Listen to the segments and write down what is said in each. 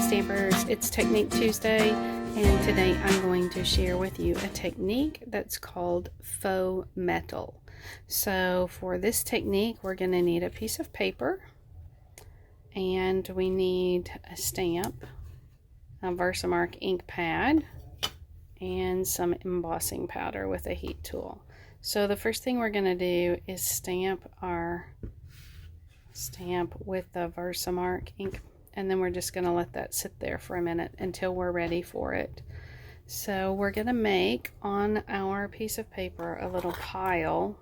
Stampers, it's Technique Tuesday, and today I'm going to share with you a technique that's called faux metal. So for this technique, we're going to need a piece of paper, and we need a stamp, a Versamark ink pad, and some embossing powder with a heat tool. So the first thing we're going to do is stamp our stamp with the Versamark ink, and then we're just going to let that sit there for a minute until we're ready for it. So we're going to make on our piece of paper a little pile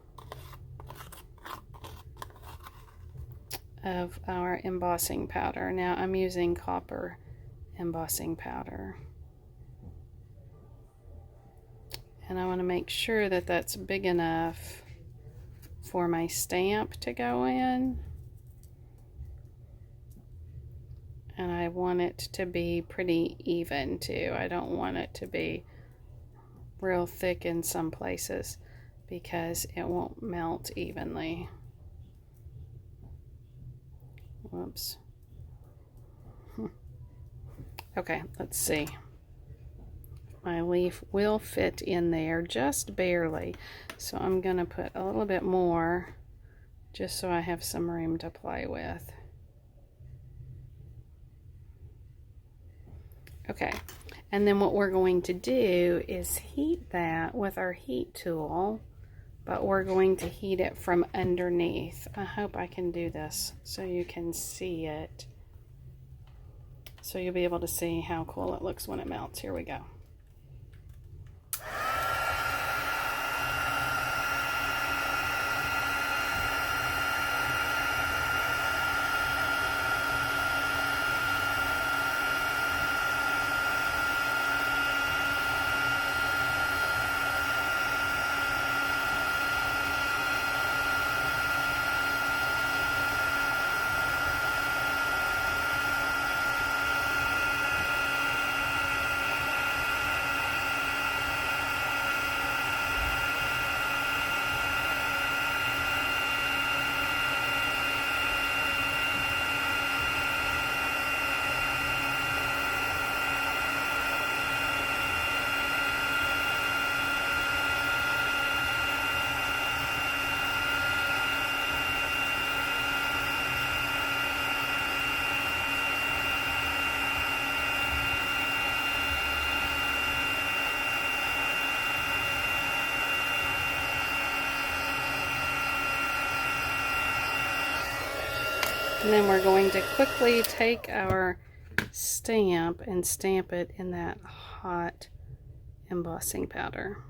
of our embossing powder. Now I'm using copper embossing powder, and I want to make sure that that's big enough for my stamp to go in. And I want it to be pretty even too. I don't want it to be real thick in some places because it won't melt evenly. Whoops. Okay, let's see. My leaf will fit in there just barely. So I'm going to put a little bit more just so I have some room to play with. Okay, and then what we're going to do is heat that with our heat tool, but we're going to heat it from underneath. I hope I can do this so you can see it. So you'll be able to see how cool it looks when it melts. Here we go. And then we're going to quickly take our stamp and stamp it in that hot embossing powder.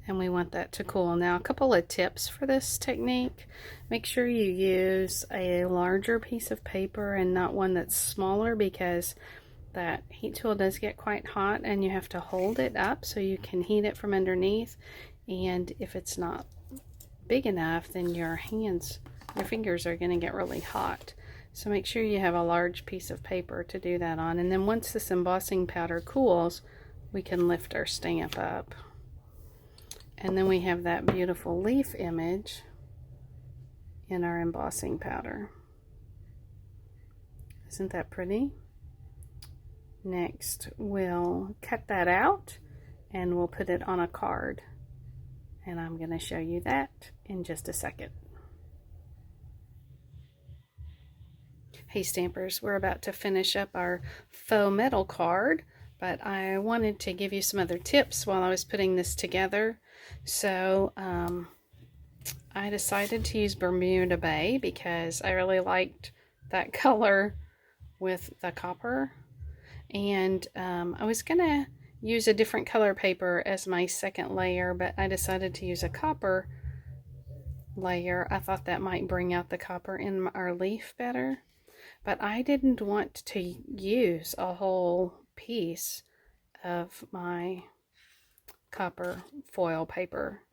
And we want that to cool. Now, a couple of tips for this technique. Make sure you use a larger piece of paper and not one that's smaller, because that heat tool does get quite hot and you have to hold it up so you can heat it from underneath. And if it's not big enough, then your fingers are going to get really hot. So make sure you have a large piece of paper to do that on. And then once this embossing powder cools, we can lift our stamp up. And then we have that beautiful leaf image in our embossing powder. Isn't that pretty? Next, we'll cut that out and we'll put it on a card. And I'm going to show you that in just a second. Hey Stampers, we're about to finish up our faux metal card, but I wanted to give you some other tips while I was putting this together. So I decided to use Bermuda Bay because I really liked that color with the copper. And I was going to use a different color paper as my second layer, but I decided to use a copper layer. I thought that might bring out the copper in our leaf better, but I didn't want to use a whole piece of my copper foil paper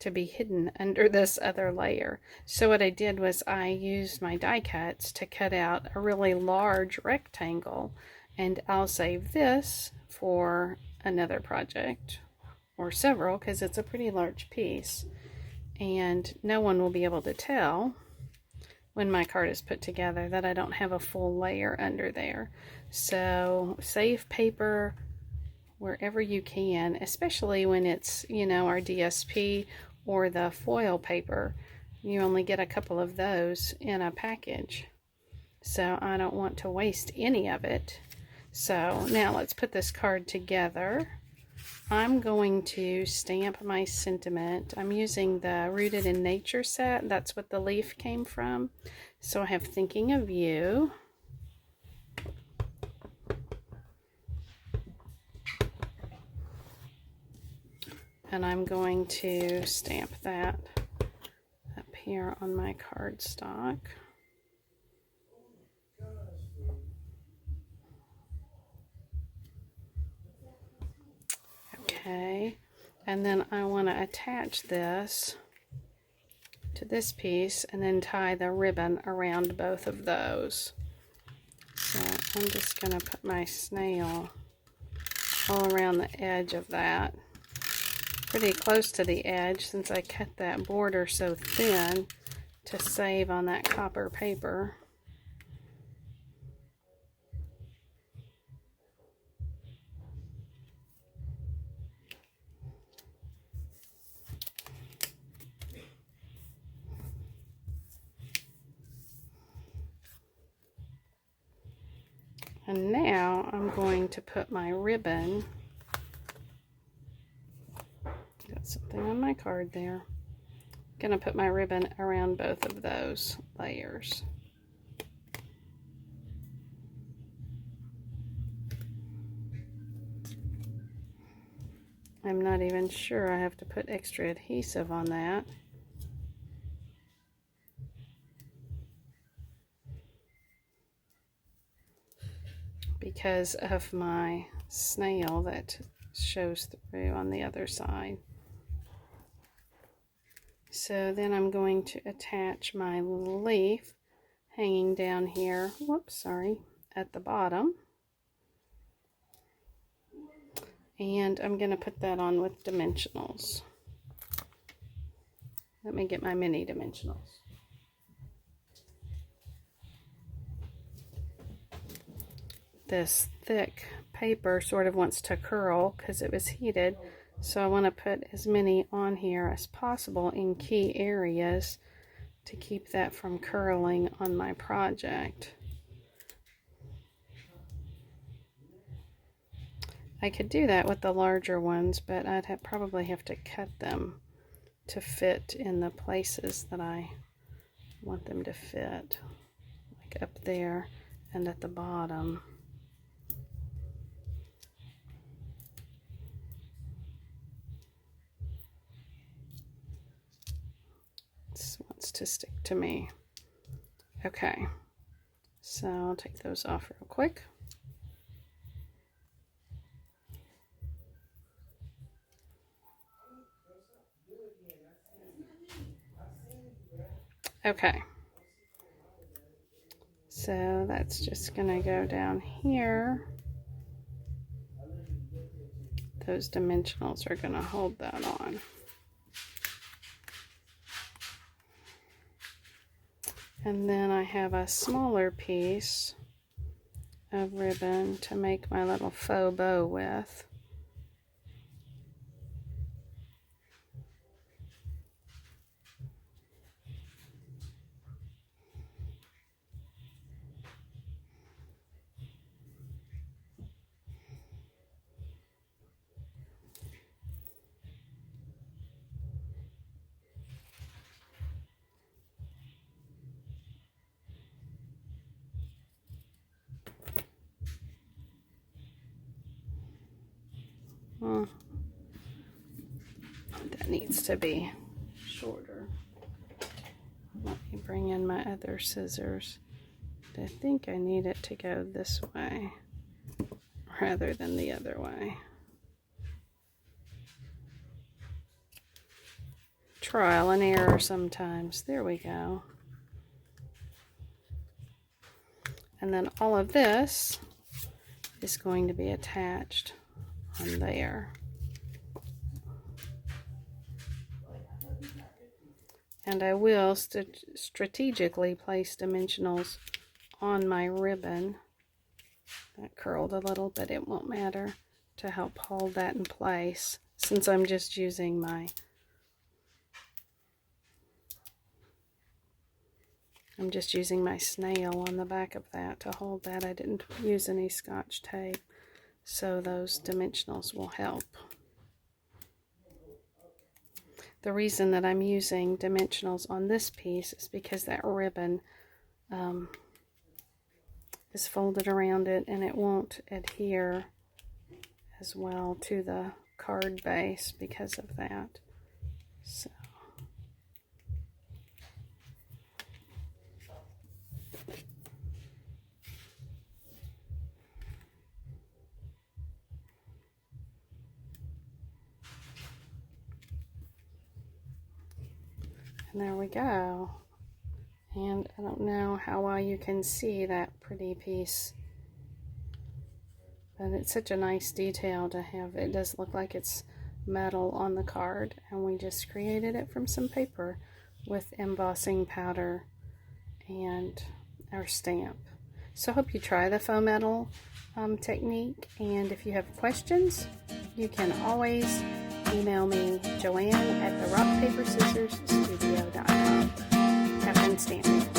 to be hidden under this other layer. So what I did was I used my die cuts to cut out a really large rectangle, and I'll save this for another project or several because it's a pretty large piece and no one will be able to tell when my card is put together, that I don't have a full layer under there. So save paper wherever you can, especially when it's, you know, our DSP or the foil paper. You only get a couple of those in a package. So I don't want to waste any of it. So now let's put this card together. I'm going to stamp my sentiment. I'm using the Rooted in Nature set. That's what the leaf came from. So I have Thinking of You. And I'm going to stamp that up here on my cardstock. Okay, and then I want to attach this to this piece and then tie the ribbon around both of those. So I'm just going to put my snail all around the edge of that, pretty close to the edge since I cut that border so thin to save on that copper paper. And now I'm going to put my ribbon, got something on my card there, I'm going to put my ribbon around both of those layers. I'm not even sure I have to put extra adhesive on that. Because of my snail that shows through on the other side. So then I'm going to attach my leaf hanging down here, at the bottom. And I'm going to put that on with dimensionals. Let me get my mini dimensionals. This thick paper sort of wants to curl because it was heated, so I want to put as many on here as possible in key areas to keep that from curling on my project. I could do that with the larger ones, but I'd probably have to cut them to fit in the places that I want them to fit, like up there and at the bottom. This wants to stick to me. Okay, so I'll take those off real quick. Okay, so that's just gonna go down here. Those dimensionals are gonna hold that on. And then I have a smaller piece of ribbon to make my little faux bow with. That needs to be shorter. Let me bring in my other scissors. I think I need it to go this way rather than the other way. Trial and error sometimes. There we go. And then all of this is going to be attached on there. And I will strategically place dimensionals on my ribbon. That curled a little, but it won't matter, to help hold that in place, since I'm just using my snail on the back of that to hold that. I didn't use any Scotch tape, so those dimensionals will help. The reason that I'm using dimensionals on this piece is because that ribbon is folded around it, and it won't adhere as well to the card base because of that. So and there we go. And I don't know how well you can see that pretty piece, but it's such a nice detail to have. It does look like it's metal on the card, and we just created it from some paper with embossing powder and our stamp. So I hope you try the faux metal technique, and if you have questions, you can always email me, Joanne at therockpaperscissorsstudio.com. Have fun stamping.